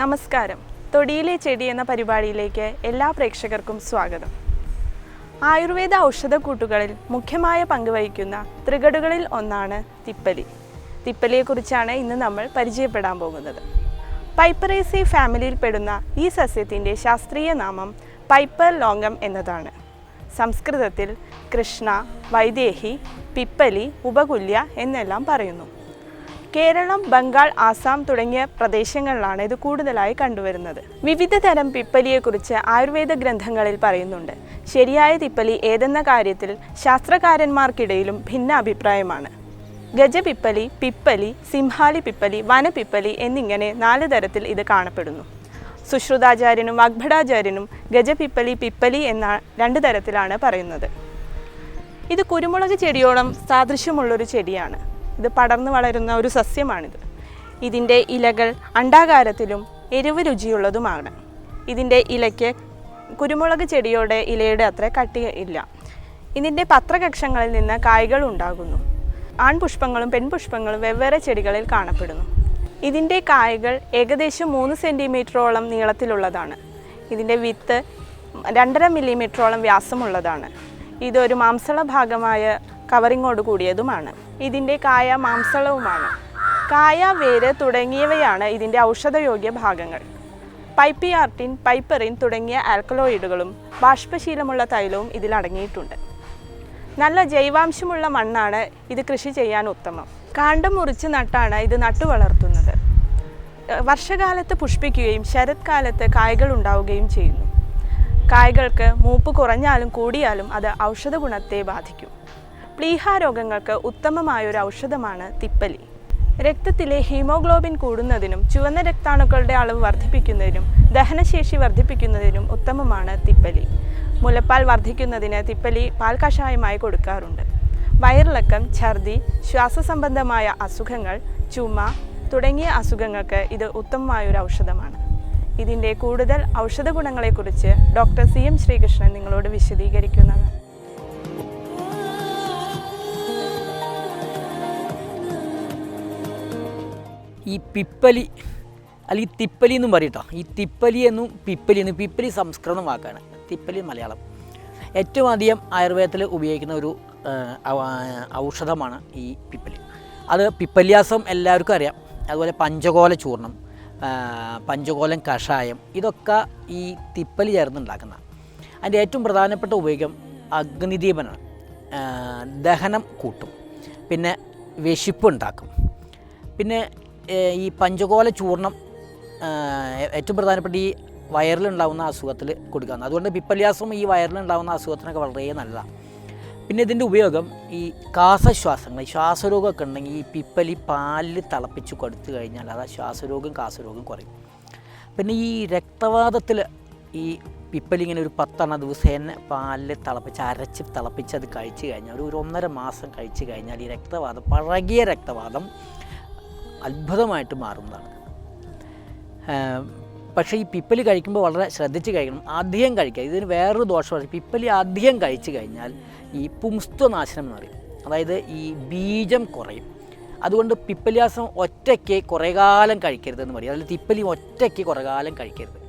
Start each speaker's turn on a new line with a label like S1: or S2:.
S1: നമസ്കാരം. തൊടിയിലെ ചെടി എന്ന പരിപാടിയിലേക്ക് എല്ലാ പ്രേക്ഷകർക്കും സ്വാഗതം. ആയുർവേദ ഔഷധക്കൂട്ടുകളിൽ മുഖ്യമായ പങ്ക് വഹിക്കുന്ന ത്രികടുകളിൽ ഒന്നാണ് തിപ്പലി. തിപ്പലിയെക്കുറിച്ചാണ് ഇന്ന് നമ്മൾ പരിചയപ്പെടാൻ പോകുന്നത്. പൈപ്പറേസി ഫാമിലിയിൽപ്പെടുന്ന ഈ സസ്യത്തിൻ്റെ ശാസ്ത്രീയ നാമം പൈപ്പർ ലോംഗം എന്നതാണ്. സംസ്കൃതത്തിൽ കൃഷ്ണ, വൈദേഹി, പിപ്പലി, ഉപകുല്യ എന്നെല്ലാം പറയുന്നു. കേരളം, ബംഗാൾ, ആസാം തുടങ്ങിയ പ്രദേശങ്ങളിലാണ് ഇത് കൂടുതലായി കണ്ടുവരുന്നത്. വിവിധ തരം പിപ്പലിയെക്കുറിച്ച് ആയുർവേദ ഗ്രന്ഥങ്ങളിൽ പറയുന്നുണ്ട്. ശരിയായ തിപ്പലി ഏതെന്ന കാര്യത്തിൽ ശാസ്ത്രകാരന്മാർക്കിടയിലും ഭിന്ന അഭിപ്രായമാണ്. ഗജപിപ്പലി, പിപ്പലി, സിംഹാലി പിപ്പലി, വനപിപ്പലി എന്നിങ്ങനെ 4 തരത്തിൽ ഇത് കാണപ്പെടുന്നു. സുശ്രുതാചാര്യനും വാഗ്ഭടാചാര്യനും ഗജപിപ്പലി, പിപ്പലി എന്ന 2 തരത്തിലാണ് പറയുന്നത്. ഇത് കുരുമുളക് ചെടിയോളം സാദൃശ്യമുള്ളൊരു ചെടിയാണ്. ഇത് പടർന്നു വളരുന്ന ഒരു സസ്യമാണിത്. ഇതിൻ്റെ ഇലകൾ അണ്ഡാകാരത്തിലും എരിവ് രുചിയുള്ളതുമാണ്. ഇതിൻ്റെ ഇലയ്ക്ക് കുരുമുളക് ചെടിയുടെ ഇലയുടെ അത്ര കട്ടി ഇല്ല. ഇതിൻ്റെ പത്രകക്ഷങ്ങളിൽ നിന്ന് കായ്കൾ ഉണ്ടാകുന്നു. ആൺപുഷ്പങ്ങളും പെൺപുഷ്പങ്ങളും വെവ്വേറെ ചെടികളിൽ കാണപ്പെടുന്നു. ഇതിൻ്റെ കായ്കൾ ഏകദേശം 3 സെൻറ്റിമീറ്ററോളം നീളത്തിലുള്ളതാണ്. ഇതിൻ്റെ വിത്ത് 2.5 മില്ലിമീറ്ററോളം വ്യാസമുള്ളതാണ്. ഇതൊരു മാംസള ഭാഗമായ കവറിങ്ങോട് കൂടിയതുമാണ്. ഇതിൻ്റെ കായ മാംസളവുമാണ്. കായ, വേര് തുടങ്ങിയവയാണ് ഇതിൻ്റെ ഔഷധയോഗ്യ ഭാഗങ്ങൾ. പൈപ്പിയാർട്ടിൻ, പൈപ്പറിൻ തുടങ്ങിയ ആൽക്കലോയിഡുകളും ബാഷ്പശീലമുള്ള തൈലവും ഇതിലടങ്ങിയിട്ടുണ്ട്. നല്ല ജൈവാംശമുള്ള മണ്ണാണ് ഇത് കൃഷി ചെയ്യാൻ ഉത്തമം. കാണ്ഡം മുറിച്ച് നട്ടാണ് ഇത് നട്ടു വളർത്തുന്നത്. വർഷകാലത്ത് പുഷ്പിക്കുകയും ശരത്കാലത്ത് കായ്കൾ ഉണ്ടാവുകയും ചെയ്യുന്നു. കായ്കൾക്ക് മൂപ്പ് കുറഞ്ഞാലും കൂടിയാലും അത് ഔഷധ ഗുണത്തെ ബാധിക്കും. പ്ലീഹാരോഗങ്ങൾക്ക് ഉത്തമമായൊരു ഔഷധമാണ് തിപ്പലി. രക്തത്തിലെ ഹീമോഗ്ലോബിൻ കൂടുന്നതിനും ചുവന്ന രക്താണുക്കളുടെ അളവ് വർദ്ധിപ്പിക്കുന്നതിനും ദഹനശേഷി വർദ്ധിപ്പിക്കുന്നതിനും ഉത്തമമാണ് തിപ്പലി. മുലപ്പാൽ വർദ്ധിക്കുന്നതിന് തിപ്പലി പാൽ കഷായമായി കൊടുക്കാറുണ്ട്. വയറിളക്കം, ഛർദി, ശ്വാസസംബന്ധമായ അസുഖങ്ങൾ, ചുമ തുടങ്ങിയ അസുഖങ്ങൾക്ക് ഇത് ഉത്തമമായൊരു ഔഷധമാണ്. ഇതിൻ്റെ കൂടുതൽ ഔഷധ ഗുണങ്ങളെക്കുറിച്ച് ഡോക്ടർ CM ശ്രീകൃഷ്ണൻ നിങ്ങളോട് വിശദീകരിക്കുന്നതാണ്.
S2: ഈ പിപ്പലി അല്ലെങ്കിൽ തിപ്പലി എന്നും പറയട്ടോ. ഈ തിപ്പലി എന്നും പിപ്പലി എന്നും, പിപ്പലി സംസ്കൃതം വാക്കാണ്, തിപ്പലി മലയാളം. ഏറ്റവും അധികം ആയുർവേദത്തിൽ ഉപയോഗിക്കുന്ന ഒരു ഔഷധമാണ് ഈ പിപ്പലി. അത് പിപ്പല്യാസം എല്ലാവർക്കും അറിയാം. അതുപോലെ പഞ്ചകോല ചൂർണം, പഞ്ചകോലം കഷായം, ഇതൊക്കെ ഈ തിപ്പലി ചേർന്നുണ്ടാക്കുന്ന. അതിൻ്റെ ഏറ്റവും പ്രധാനപ്പെട്ട ഉപയോഗം അഗ്നിദീപനാണ്. ദഹനം കൂട്ടും, പിന്നെ വിശപ്പ് ഉണ്ടാക്കും. പിന്നെ ഈ പഞ്ചകോല ചൂർണം ഏറ്റവും പ്രധാനപ്പെട്ട ഈ വയറിലുണ്ടാകുന്ന അസുഖത്തിൽ കൊടുക്കാവുന്നത്. അതുകൊണ്ട് പിപ്പല്യാസം ഈ വയറിലുണ്ടാകുന്ന അസുഖത്തിനൊക്കെ വളരെ നല്ലതാണ്. പിന്നെ ഇതിൻ്റെ ഉപയോഗം ഈ കാസശ്വാസങ്ങൾ, ശ്വാസരോഗമൊക്കെ ഉണ്ടെങ്കിൽ ഈ പിപ്പലി പാലിൽ തിളപ്പിച്ച് കൊടുത്തു കഴിഞ്ഞാൽ അത് ശ്വാസരോഗം, കാസരോഗം കുറയും. പിന്നെ ഈ രക്തവാതത്തിൽ ഈ പിപ്പലി ഇങ്ങനെ ഒരു 10 ദിവസേന പാലിൽ അരച്ച് തിളപ്പിച്ച് അത് കഴിച്ചു കഴിഞ്ഞാൽ ഒരു 1.5 മാസം കഴിച്ചു കഴിഞ്ഞാൽ ഈ രക്തവാദം, പഴകിയ രക്തവാദം അത്ഭുതമായിട്ട് മാറുന്നതാണ്. പക്ഷേ ഈ പിപ്പലി കഴിക്കുമ്പോൾ വളരെ ശ്രദ്ധിച്ച് കഴിക്കണം. അധികം കഴിക്കുക. ഇതിന് വേറൊരു ദോഷമാണ്. പിപ്പലി അധികം കഴിച്ചു കഴിഞ്ഞാൽ ഈ പുംസ്ത്വനാശനം എന്ന് പറയും. അതായത് ഈ ബീജം കുറയും. അതുകൊണ്ട് പിപ്പല്യാസം ഒറ്റയ്ക്ക് കുറേ കാലം കഴിക്കരുതെന്ന് പറയും. അതിൽ തിപ്പലി ഒറ്റയ്ക്ക് കുറേ കാലം കഴിക്കരുത്.